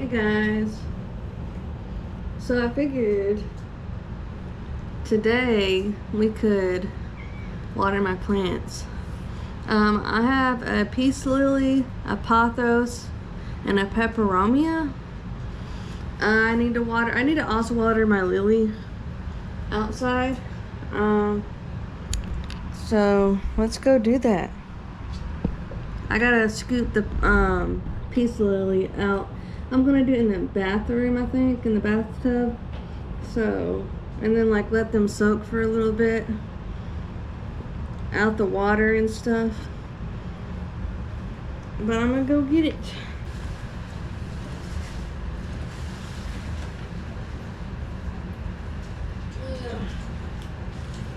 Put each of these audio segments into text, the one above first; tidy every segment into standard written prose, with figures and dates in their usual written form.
Hey guys, so I figured today we could water my plants. I have a peace lily, a pothos, and a peperomia. I need to also water my lily outside. So let's go do that. I gotta scoop the peace lily out. I'm gonna do it in the bathroom, I think, in the bathtub. So, and then like let them soak for a little bit out the water and stuff. But I'm gonna go get it.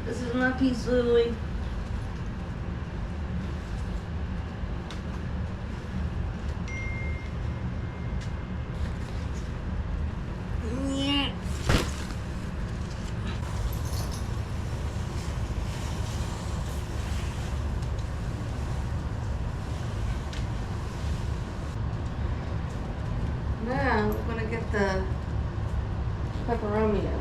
This is my peace lily. Now we're gonna get the peperomia.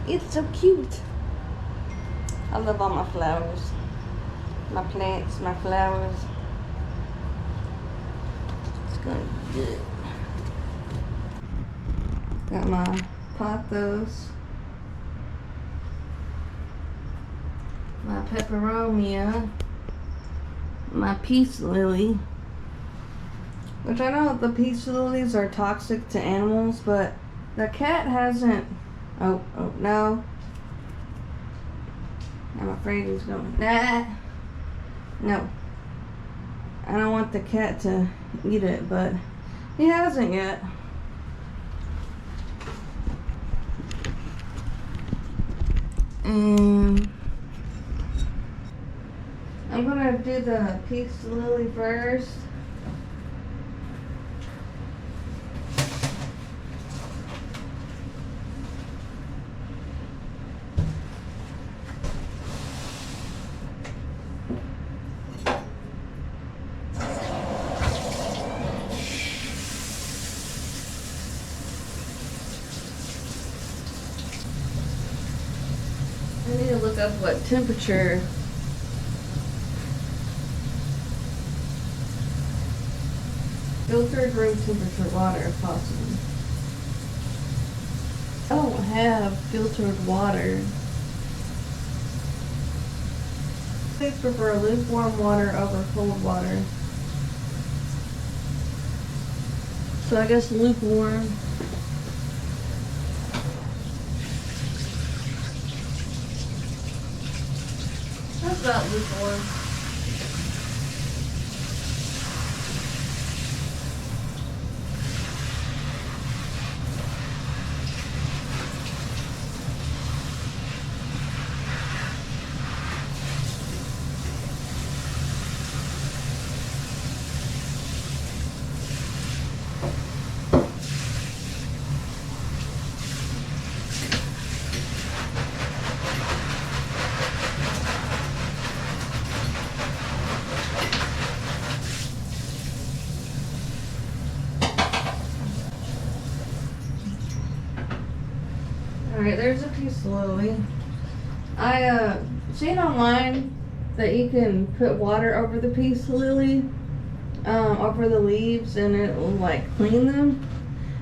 It's so cute. I love all my flowers, my plants, my flowers. It's gonna be good. Got my pothos, my peperomia, my peace lily, which I know the peace lilies are toxic to animals, but the cat hasn't. Oh no. I'm afraid he's going. Nah. No. I don't want the cat to eat it, but he hasn't yet. And I'm gonna do the peace lily first. I need to look up what temperature filtered room temperature water if possible. I don't have filtered water. Please prefer lukewarm water over cold water. So I guess lukewarm. That's about lukewarm. Alright, there's a peace lily. I seen online that you can put water over the peace lily, over the leaves, and it will like clean them.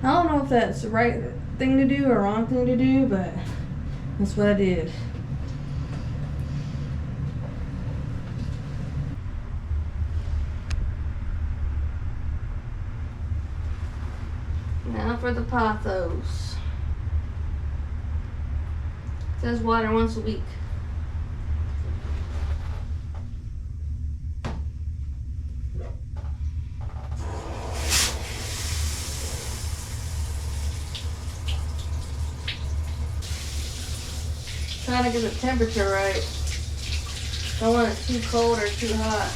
I don't know if that's the right thing to do or wrong thing to do, but that's what I did. Now for the pothos. It says water once a week. Trying to get the temperature right. Don't want it too cold or too hot.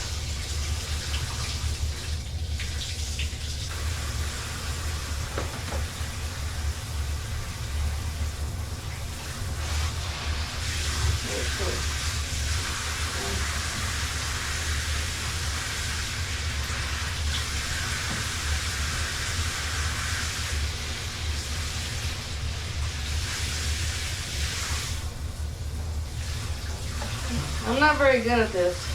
I'm not very good at this.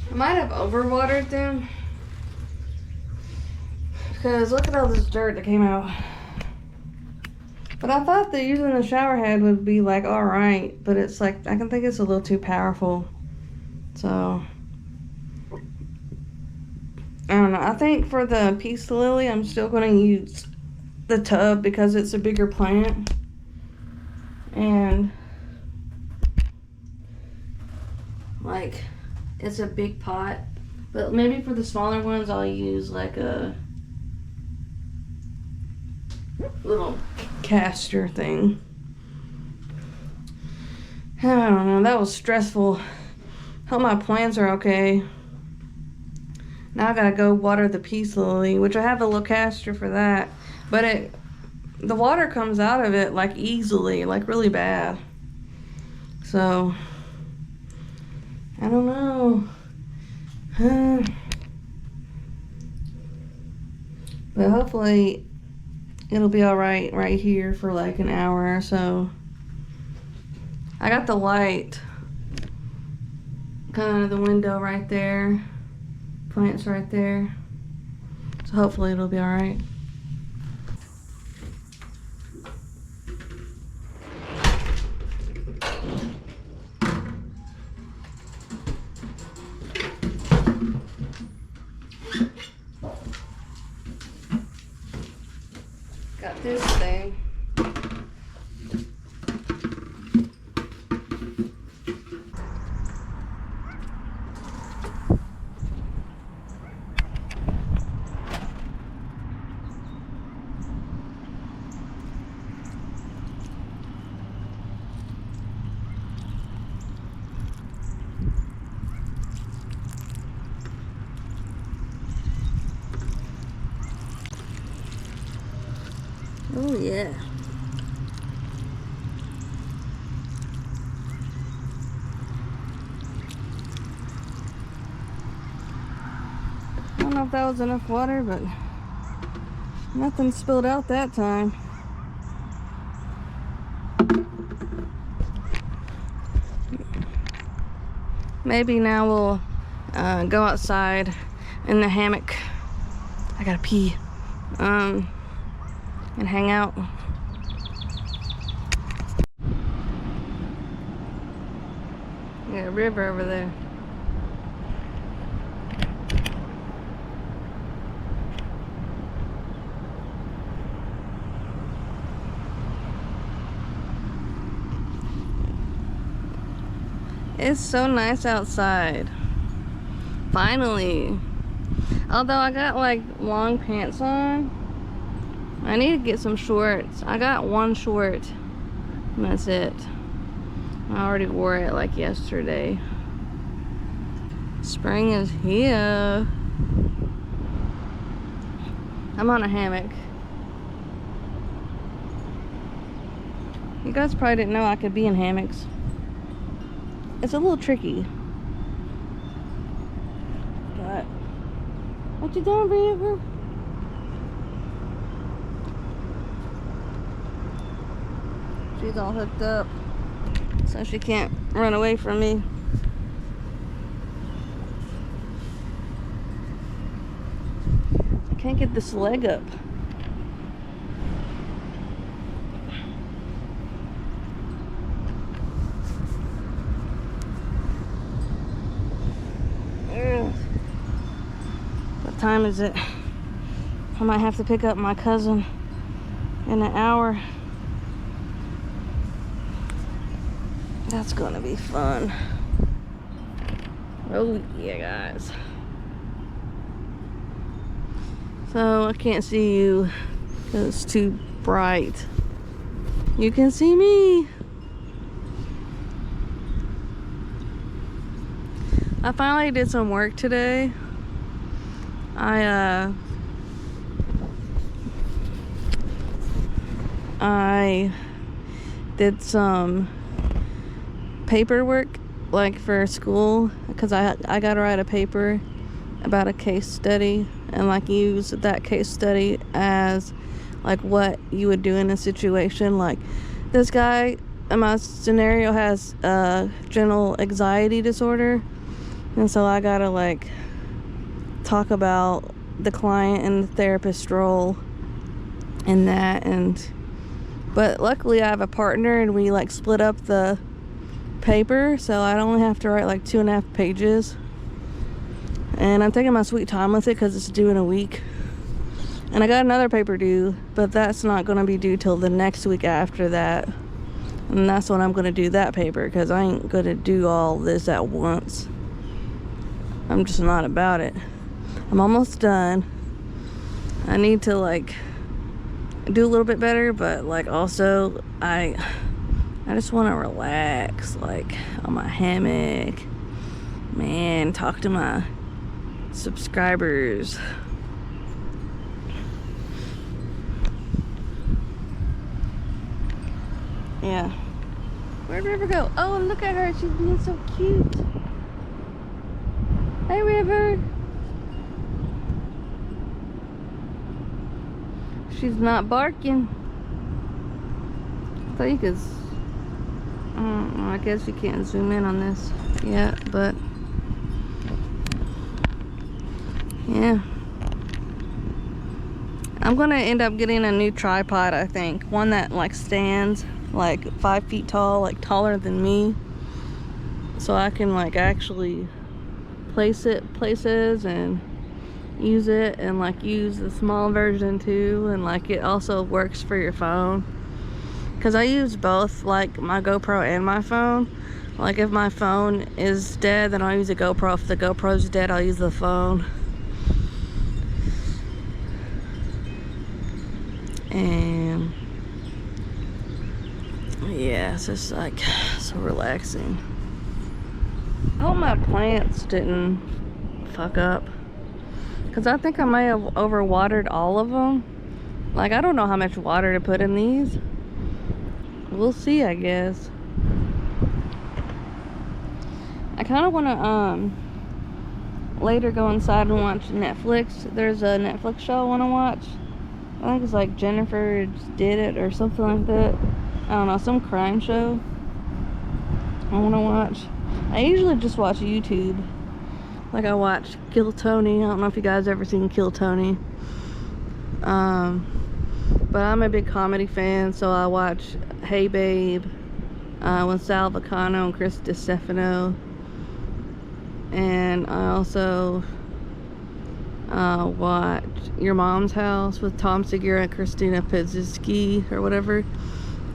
I might have overwatered them. Because look at all this dirt that came out. But I thought that using the shower head would be like alright. But it's like, I can think it's a little too powerful. So, I don't know. I think for the peace lily, I'm still going to use the tub because it's a bigger plant. And, like, it's a big pot. But maybe for the smaller ones, I'll use like a little caster thing. I don't know. That was stressful. Hope my plants are okay. Now I gotta go water the peace lily, which I have a little caster for that. But the water comes out of it like easily, like really bad. So, I don't know. But hopefully it'll be alright right here for like an hour or so. I got the light kind of the window right there. Plants right there. So hopefully it'll be alright. Got this thing. Oh yeah. I don't know if that was enough water, but nothing spilled out that time. Maybe now we'll go outside in the hammock. I gotta pee. And hang out. Yeah, a river over there. It's so nice outside. Finally. Although I got like long pants on, I need to get some shorts. I got one short, and that's it. I already wore it like yesterday. Spring is here. I'm on a hammock. You guys probably didn't know I could be in hammocks. It's a little tricky. But, what you doing, Beaver? She's all hooked up, so she can't run away from me. I can't get this leg up. Ugh. What time is it? I might have to pick up my cousin in an hour. That's gonna be fun. Oh yeah, guys. So I can't see you because it's too bright. You can see me. I finally did some work today. I did some paperwork, like for school, because I gotta write a paper about a case study and like use that case study as like what you would do in a situation. Like this guy in my scenario has general anxiety disorder, and so I gotta like talk about the client and the therapist role in that. But luckily I have a partner and we like split up the paper, so I only have to write like 2.5 pages, and I'm taking my sweet time with it because it's due in a week. And I got another paper due, but that's not going to be due till the next week after that, and that's when I'm going to do that paper, because I ain't going to do all this at once. I'm just not about it. I'm almost done. I need to like do a little bit better, but like also I just want to relax, like on my hammock, man, talk to my subscribers. Yeah. Where'd River go? Oh, look at her, she's being so cute. Hey, River. She's not barking. I thought you could, I guess you can't zoom in on this yet, but yeah. I'm gonna end up getting a new tripod, I think. One that like stands like 5 feet tall, like taller than me, so I can like actually place it places and use it, and like use the small version too, and like it also works for your phone, because I use both, like my GoPro and my phone. Like if my phone is dead, then I'll use a GoPro. If the GoPro's dead, I'll use the phone. And yeah, it's just like so relaxing. I hope my plants didn't fuck up, because I think I may have overwatered all of them. Like I don't know how much water to put in these. We'll see, I guess. I kind of want to later go inside and watch Netflix. There's a Netflix show I want to watch. I think it's like Jennifer Did It or something like that. I don't know, some crime show I want to watch. I usually just watch YouTube. Like I watch Kill Tony. I don't know if you guys ever seen Kill Tony. But I'm a big comedy fan, so I watch Hey Babe with Sal Vacano and Chris DiStefano. And I also watch Your Mom's House with Tom Segura and Christina Pizzinski or whatever.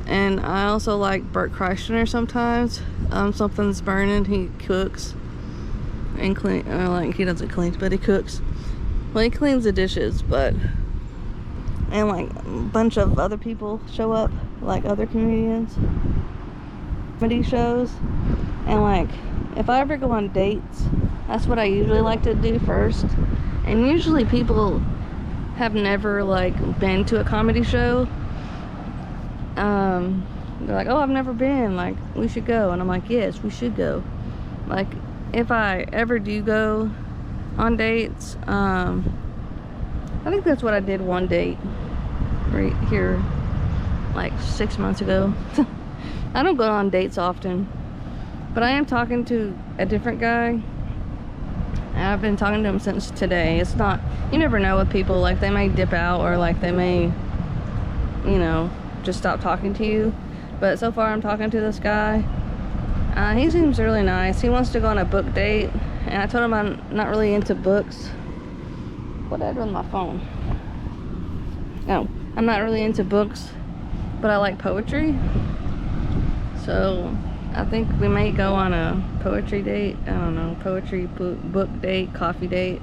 And I also like Bert Kreischer sometimes. Something's Burning. He cooks and clean. Like he doesn't clean, but he cooks. Well, he cleans the dishes, but and like a bunch of other people show up, like other comedians, comedy shows. And like if I ever go on dates, that's what I usually like to do first. And usually people have never like been to a comedy show. They're like, oh, I've never been, like we should go. And I'm like, yes, we should go. Like if I ever do go on dates, I think that's what I did one date right here like 6 months ago. I don't go on dates often, but I am talking to a different guy. I've been talking to him since today. It's not, you never know with people, like they may dip out, or like they may, you know, just stop talking to you. But so far I'm talking to this guy. He seems really nice. He wants to go on a book date, and I told him I'm not really into books. What did I do with my phone? Oh, I'm not really into books, but I like poetry. So I think we may go on a poetry date. I don't know, poetry book date, coffee date.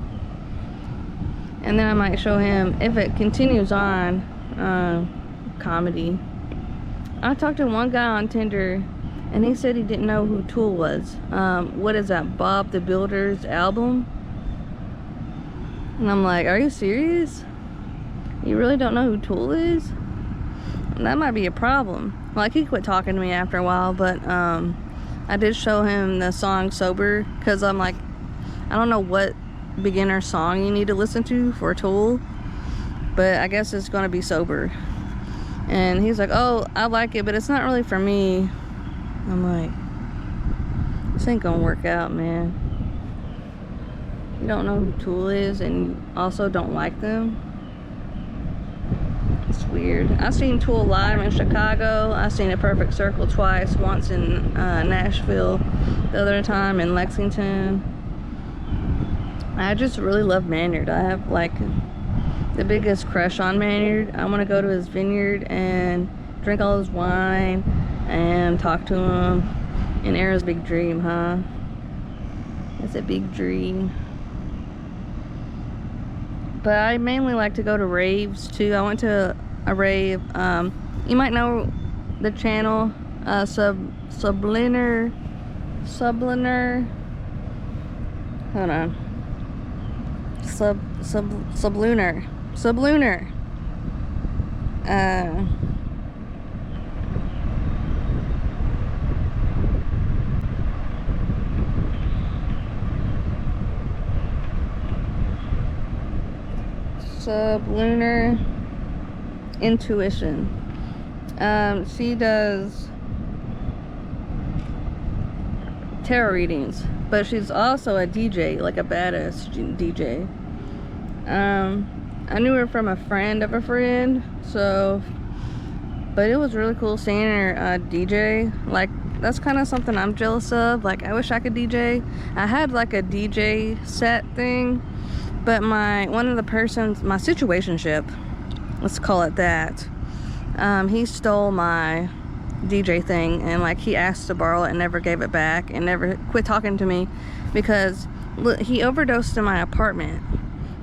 And then I might show him, if it continues on, comedy. I talked to one guy on Tinder, And he said he didn't know who Tool was. What is that, Bob the Builder's album? And I'm like, are you serious? You really don't know who Tool is? That might be a problem. Like, he quit talking to me after a while, but I did show him the song Sober, because I'm like, I don't know what beginner song you need to listen to for Tool, but I guess it's gonna be Sober. And he's like, oh, I like it, but it's not really for me. I'm like, this ain't gonna work out, man. You don't know who Tool is, and you also don't like them. It's weird. I've seen Tool live in Chicago. I've seen A Perfect Circle twice. Once in Nashville, the other time in Lexington. I just really love Maynard. I have like the biggest crush on Maynard. I want to go to his vineyard and drink all his wine and talk to him. And Era's big dream, huh? It's a big dream. But I mainly like to go to raves too. I went to a rave. You might know the channel Subliner. Hold on. Sublunar. Sublunar Intuition. She does tarot readings, but she's also a DJ, like a badass DJ. I knew her from a friend of a friend, so, but it was really cool seeing her DJ. Like, that's kind of something I'm jealous of. Like, I wish I could DJ. I had like a DJ set thing, but one of the persons, my situationship, let's call it that, he stole my DJ thing, and like, he asked to borrow it and never gave it back, and never quit talking to me, because look, he overdosed in my apartment.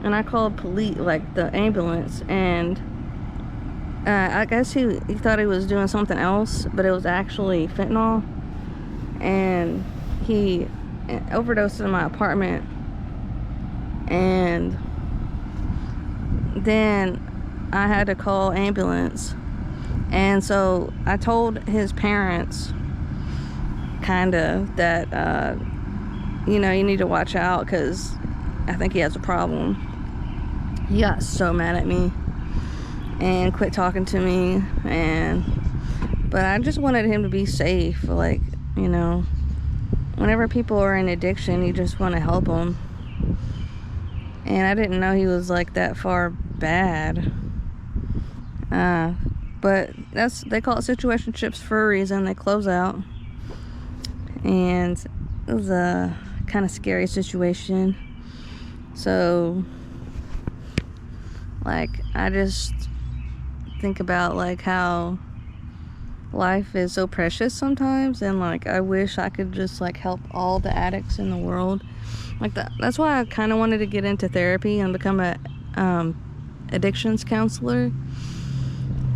And I called police, like the ambulance, and I guess he thought he was doing something else, but it was actually fentanyl. And he overdosed in my apartment. And then I had to call ambulance. And so I told his parents, kinda, that, you know, you need to watch out, because I think he has a problem. He got so mad at me and quit talking to me, but I just wanted him to be safe. Like, you know, whenever people are in addiction, you just want to help them. And I didn't know he was like that far bad. But they call it situationships for a reason. They close out, and it was a kind of scary situation. So, like, I just think about like how life is so precious sometimes, and like, I wish I could just like help all the addicts in the world. Like, that's why I kind of wanted to get into therapy and become a addictions counselor.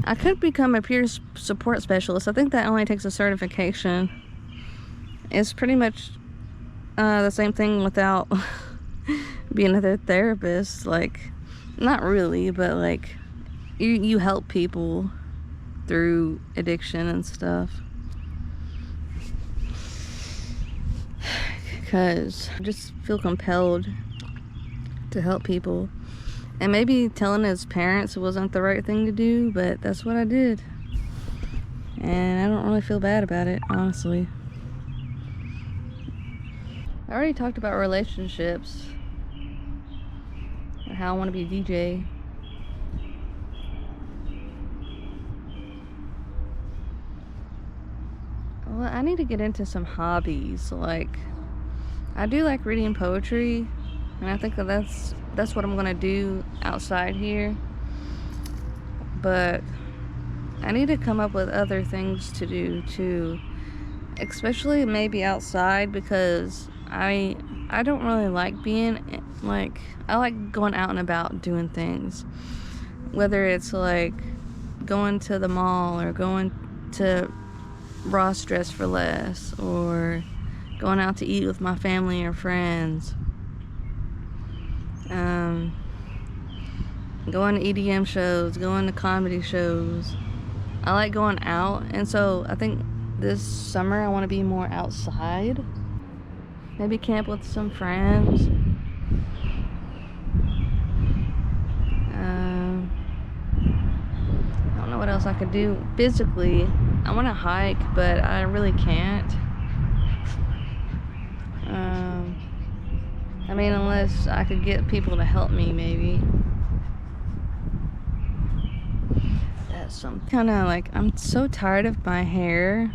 I could become a peer support specialist. I think that only takes a certification. It's pretty much the same thing without being a therapist. Like, not really, but like, you help people through addiction and stuff. Because I just feel compelled to help people. And maybe telling his parents wasn't the right thing to do, but that's what I did. And I don't really feel bad about it, honestly. I already talked about relationships, or how I want to be a DJ. Well, I need to get into some hobbies. Like, I do like reading poetry, and I think that's what I'm gonna do outside here. But I need to come up with other things to do too, especially maybe outside, because I don't really like being like, I like going out and about doing things, whether it's like going to the mall or going to Ross Dress for Less, or going out to eat with my family or friends. Going to EDM shows, going to comedy shows. I like going out, and so I think this summer I want to be more outside. Maybe camp with some friends. I don't know what else I could do physically. I want to hike, but I really can't. I mean, unless I could get people to help me, maybe. That's some kind of like, I'm so tired of my hair.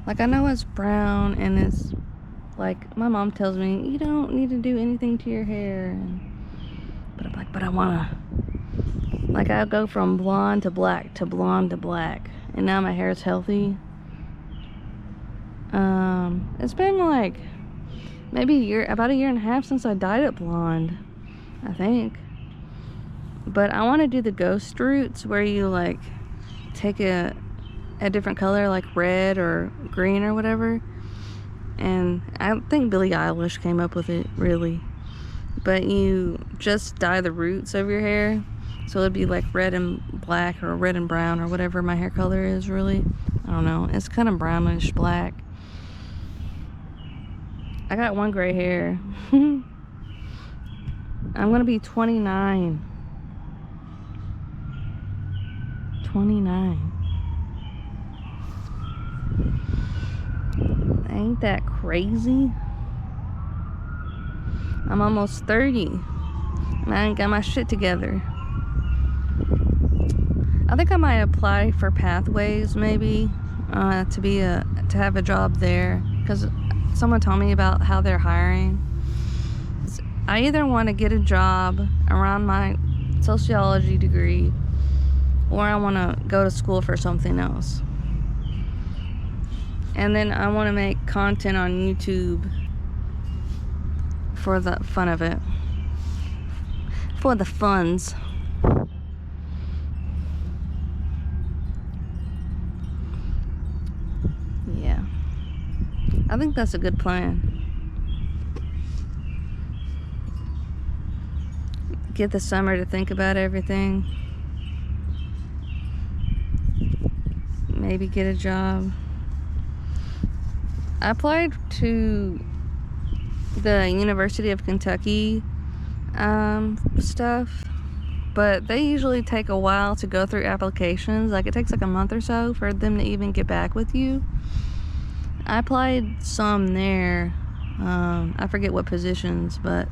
Like, I know it's brown, and it's like, my mom tells me, you don't need to do anything to your hair. But I'm like, but I wanna. Like, I'll go from blonde to black to blonde to black, and now my hair is healthy. It's been like maybe about a year and a half since I dyed it blonde, I think. But I want to do the ghost roots, where you like take a different color, like red or green or whatever. And I think Billie Eilish came up with it, really. But you just dye the roots of your hair, so it'd be like red and black or red and brown or whatever my hair color is, really. I don't know. It's kind of brownish black. I got one gray hair. I'm gonna be 29. 29. Ain't that crazy? I'm almost 30, and I ain't got my shit together. I think I might apply for Pathways, maybe, to have a job there, because someone told me about how they're hiring. I either want to get a job around my sociology degree, or I want to go to school for something else. And then I want to make content on YouTube for the fun of it. For the funds. Yeah. I think that's a good plan. Get the summer to think about everything. Maybe get a job. I applied to the University of Kentucky stuff, but they usually take a while to go through applications. Like, it takes like a month or so for them to even get back with you. I applied some there. I forget what positions, but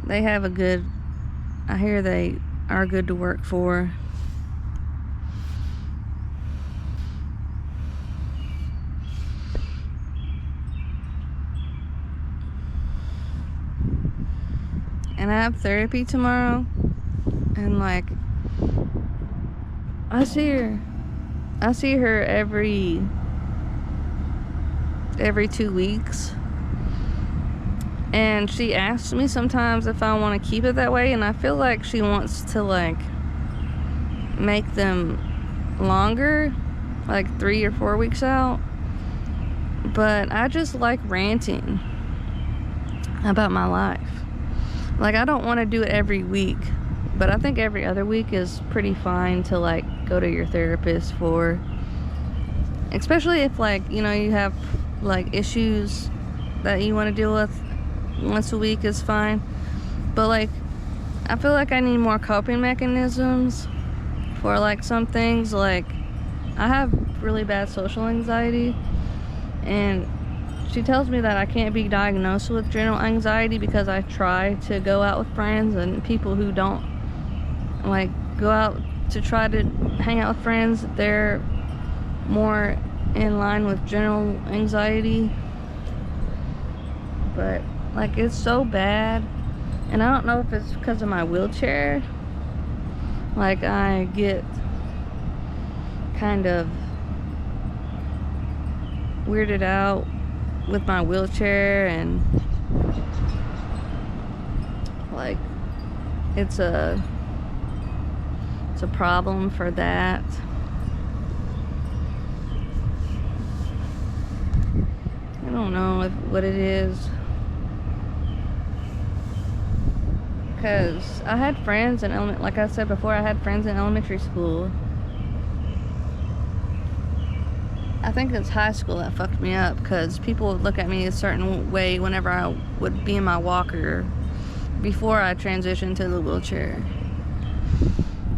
they have I hear they are good to work for. And I have therapy tomorrow, and like, I see her every 2 weeks, and she asks me sometimes if I want to keep it that way, and I feel like she wants to like make them longer, like 3 or 4 weeks out. But I just like ranting about my life. Like, I don't want to do it every week, but I think every other week is pretty fine to like go to your therapist for. Especially if, like, you know, you have like issues that you want to deal with. Once a week is fine. But like, I feel like I need more coping mechanisms for like some things. Like, I have really bad social anxiety, and she tells me that I can't be diagnosed with general anxiety because I try to go out with friends, and people who don't like go out to try to hang out with friends, they're more in line with general anxiety. But like, it's so bad, and I don't know if it's because of my wheelchair. Like, I get kind of weirded out with my wheelchair, and like, it's a problem for that. don't know what it is. Because I had friends in like I said before, I had friends in elementary school. I think it's high school that fucked me up, because people would look at me a certain way whenever I would be in my walker before I transitioned to the wheelchair.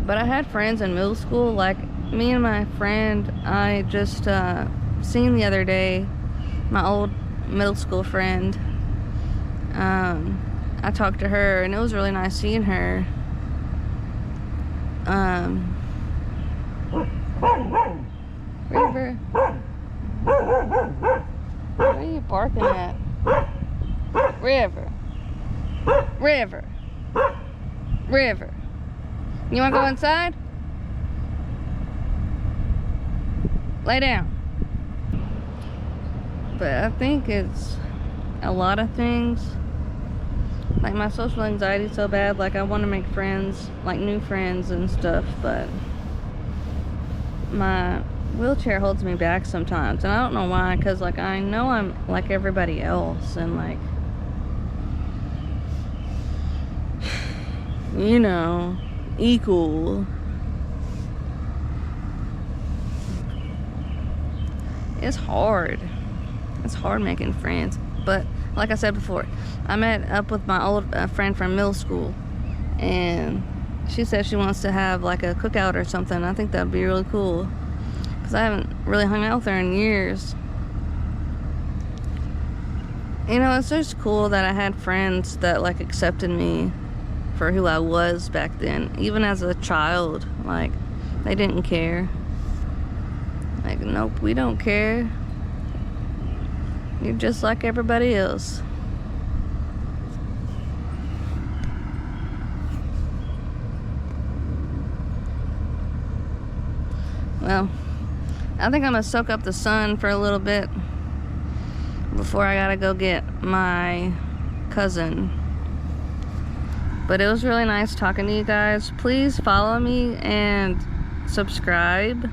But I had friends in middle school, like me and my friend I just seen the other day, my old middle school friend. I talked to her, and it was really nice seeing her. River, what are you barking at? River, River, River. You want to go inside? Lay down. But I think it's a lot of things. Like, my social anxiety is so bad. Like, I want to make friends, like new friends and stuff, but my wheelchair holds me back sometimes, and I don't know why, because like I know I'm like everybody else, and like, you know, equal. It's hard making friends. But like I said before, I met up with my old friend from middle school, and she said she wants to have like a cookout or something. I think that'd be really cool, because I haven't really hung out with her in years. You know, it's just cool that I had friends that like accepted me for who I was back then, even as a child. Like, they didn't care. Like, nope, we don't care. You're just like everybody else. Well, I think I'm gonna soak up the sun for a little bit before I gotta go get my cousin. But it was really nice talking to you guys. Please follow me and subscribe.